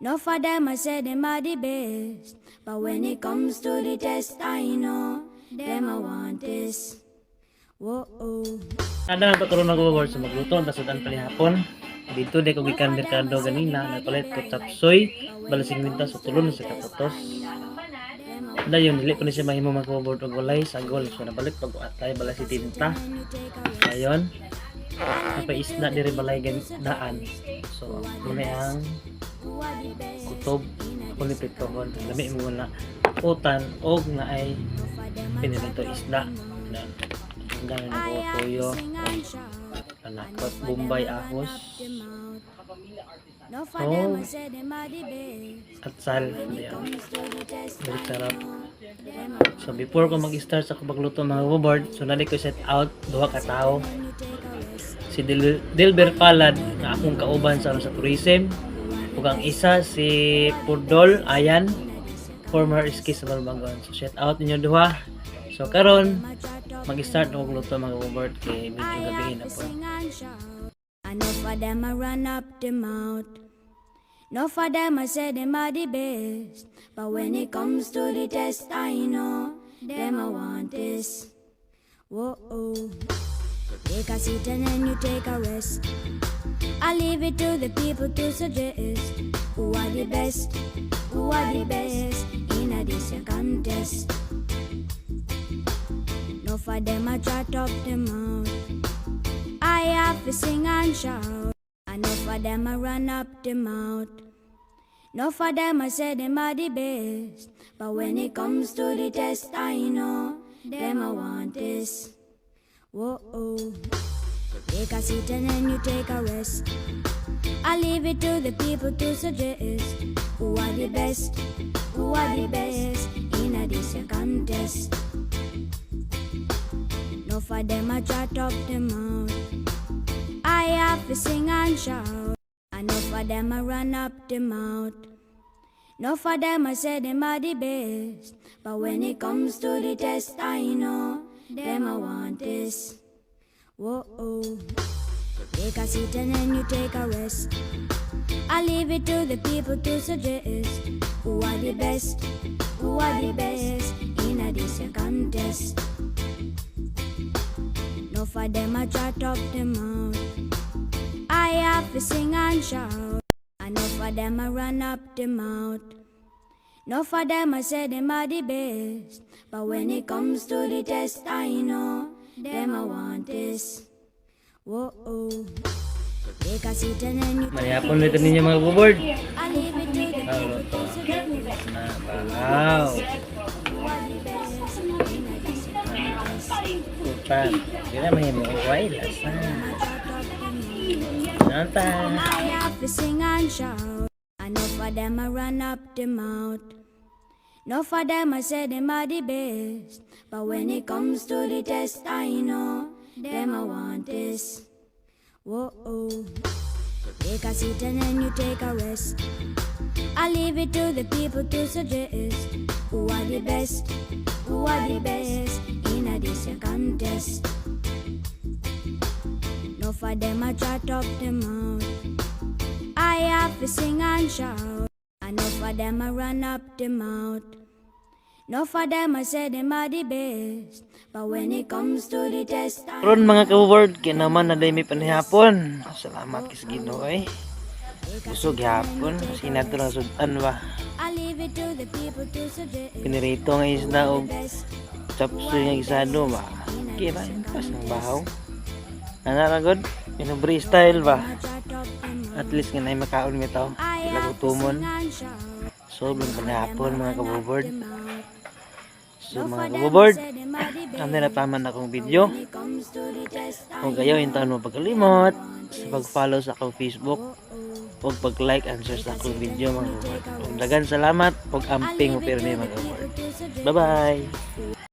No for them I say them are the best, but when it comes to the test, I know them I want this. Whoa. Ada ang patuloy mag-work sa magluto, tasudan palihapon. Dito di ko gikan merkado ganina, napalit ko tapsoy, balasing minta sa tulon sa kaputos. Dayon dili ko ni siya mahimo mag-board og walay sagol, so nabalik pag atay bala si tinta. Dayon napaisna diri balay daan. So muna ang kutob kung ipitohon. Lami mo na utan og na ay pinilito isda na hanggang nagpupuyo anakot Bombay ahos at sal diyan very sarap. So before ko mag-start sa pagluto mga board, so nali ko set out duha ka tawo, si Dilber Palad na akong kauban sa tourism ug ang isa si Pudol Ayan, former ski sa Balbangon. So shout out ninyo duha. So karon mag-start na magluto mga board kay medyo gabi na po. Enough for them I run up the mouth. No for them I say them are the best, but when it comes to the test, I know them I want this. Whoa. Take a seat and then you take a rest. I leave it to the people to suggest who are the best in a this contest. No for them I chat up the mouth. I have to sing and shout. Enough for them I run up the mouth. No for them I say them are the best, but when it comes to the test, I know them I want this. Whoa. Take a seat and then you take a rest. I leave it to the people to suggest who are the best in a this contest. No for them I chat up the mouth. I have to sing and shout. Enough for them I run up the mouth. No for them I say them are the best, but when it comes to the test, I know them I want this. Whoa. Take a seat and then you take a rest. I leave it to the people to suggest who are the best in a this contest. No for them I chat up the mouth. I have to sing and shout. Enough for them I run up the mouth. No for them I say them are the best, but when it comes to the test, I know them I want this. Whoa. Take a seat and then you Manihapon ulit ninyo mga board. I leave it to the people to suggest Na bangaw. Kutan. Dila mahimo og way lasa. Nanta. I have to sing and shout. Enough for them I run up the mouth. No for them I say them are the best, but when it comes to the test, I know them I want this. Whoa. Take a seat and then you take a rest. I leave it to the people to suggest who are the best in a this contest. No for them I chat up the mouth. I have to sing and shout. Enough for them I run up the mouth. No for them I say them are the best, but when it comes to the test, I Ron mga ka-board, kaya naman na may panihapon. Salamat kis Ginoo eh. Gusto gyapon, sinato lang sudan ba. leave it to the people to suggest. Pinirito nga isda og chapsoy nga gisado ba. Kira pas ng bahaw. Nanaragod, pinubre style ba. At least nga na makaon mi taw. Lagutumon. So bin panihapon mga ka-board. So mga ka-board, ano na taman akong video. Kung kayo hintaon mo pagkalimot sa pag-follow sa akong Facebook, huwag pag-like and share sa akong video mga ka-board. Dagan salamat, huwag amping mo pirmi mga ka-board. Bye bye!